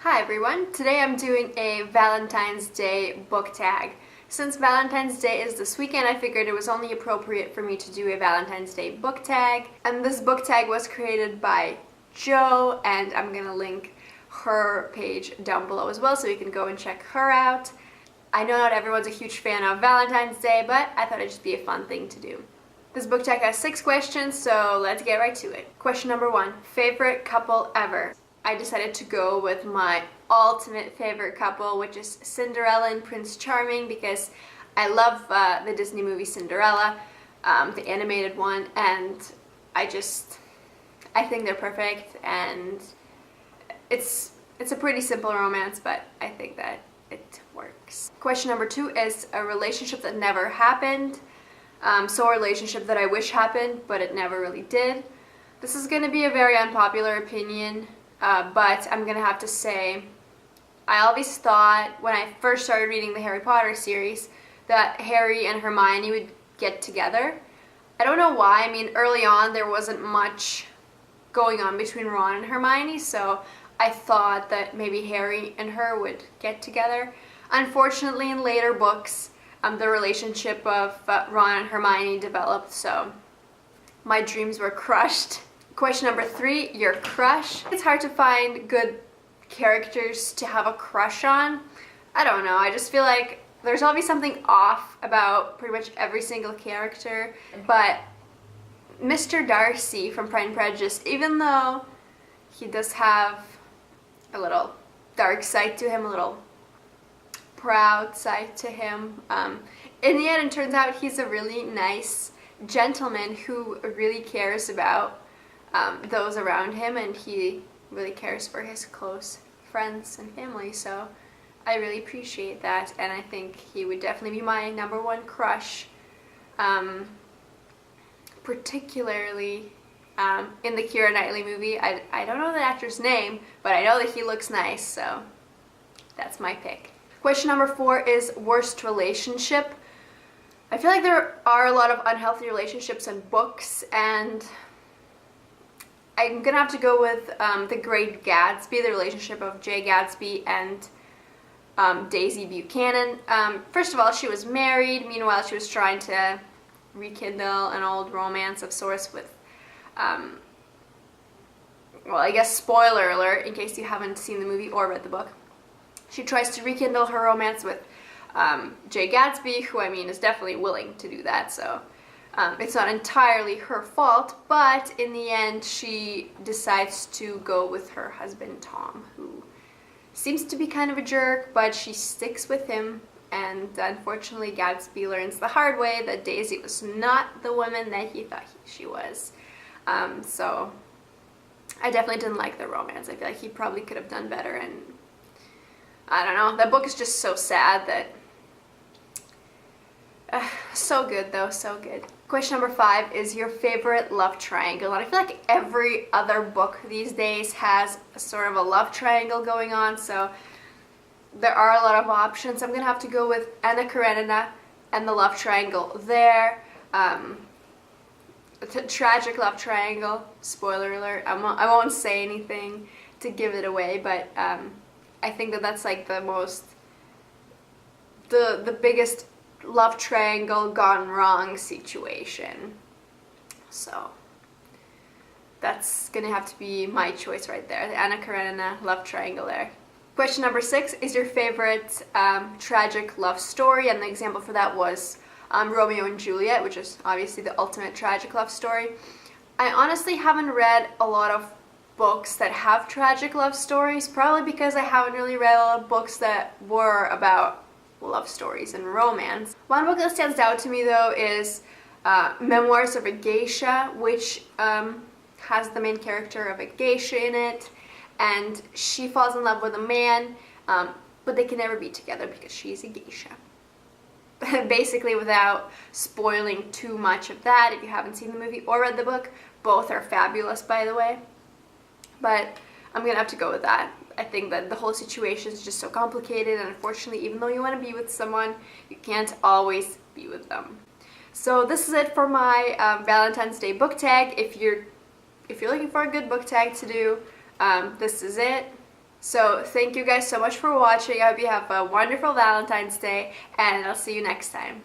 Hi everyone, today I'm doing a Valentine's Day book tag. Since Valentine's Day is this weekend, I figured it was only appropriate for me to do a Valentine's Day book tag. And this book tag was created by Jo, and I'm gonna link her page down below as well so you can go and check her out. I know not everyone's a huge fan of Valentine's Day, but I thought it'd just be a fun thing to do. This book tag has 6 questions, so let's get right to it. Question number 1, favorite couple ever? I decided to go with my ultimate favorite couple, which is Cinderella and Prince Charming, because I love the Disney movie Cinderella, the animated one, and I think they're perfect, and it's a pretty simple romance, but I think that it works. Question number 2 is a relationship that never happened, so a relationship that I wish happened, but it never really did. This is going to be a very unpopular opinion, but I'm gonna have to say, I always thought when I first started reading the Harry Potter series that Harry and Hermione would get together. I don't know why. I mean, early on there wasn't much going on between Ron and Hermione, so I thought that maybe Harry and her would get together. Unfortunately, in later books, the relationship of Ron and Hermione developed, so my dreams were crushed. Question number 3, your crush. It's hard to find good characters to have a crush on. I don't know, I just feel like there's always something off about pretty much every single character, but Mr. Darcy from Pride and Prejudice, even though he does have a little dark side to him, a little proud side to him, in the end it turns out he's a really nice gentleman who really cares about those around him, and he really cares for his close friends and family, so I really appreciate that, and I think he would definitely be my number 1 crush, particularly in the Keira Knightley movie. I don't know the actor's name, but I know that he looks nice, so that's my pick. Question number 4 is worst relationship. I feel like there are a lot of unhealthy relationships in books, and I'm gonna have to go with The Great Gatsby, the relationship of Jay Gatsby and Daisy Buchanan. First of all, she was married. Meanwhile, she was trying to rekindle an old romance of sorts with, well, I guess spoiler alert in case you haven't seen the movie or read the book. She tries to rekindle her romance with Jay Gatsby, who, I mean, is definitely willing to do that, so it's not entirely her fault, but in the end she decides to go with her husband Tom, who seems to be kind of a jerk, but she sticks with him, and unfortunately Gatsby learns the hard way that Daisy was not the woman that he thought she was. So I definitely didn't like the romance. I feel like he probably could have done better, and I don't know, that book is just so sad that so good though, so good. Question number 5 is your favorite love triangle, and I feel like every other book these days has a sort of a love triangle going on, so there are a lot of options. I'm gonna have to go with Anna Karenina and the love triangle there. The tragic love triangle, spoiler alert, I won't say anything to give it away, but I think that that's like the biggest love triangle gone wrong situation. So that's gonna have to be my choice right there, the Anna Karenina love triangle there. Question number 6 is your favorite tragic love story, and the example for that was Romeo and Juliet, which is obviously the ultimate tragic love story. I honestly haven't read a lot of books that have tragic love stories, probably because I haven't really read a lot of books that were about love stories and romance. One book that stands out to me though is Memoirs of a Geisha, which has the main character of a geisha in it, and she falls in love with a man, but they can never be together because she's a geisha. Basically, without spoiling too much of that, if you haven't seen the movie or read the book, both are fabulous, by the way, but I'm gonna have to go with that. I think that the whole situation is just so complicated, and unfortunately, even though you want to be with someone, you can't always be with them. So this is it for my Valentine's Day book tag. If you're looking for a good book tag to do, this is it. So thank you guys so much for watching. I hope you have a wonderful Valentine's Day, and I'll see you next time.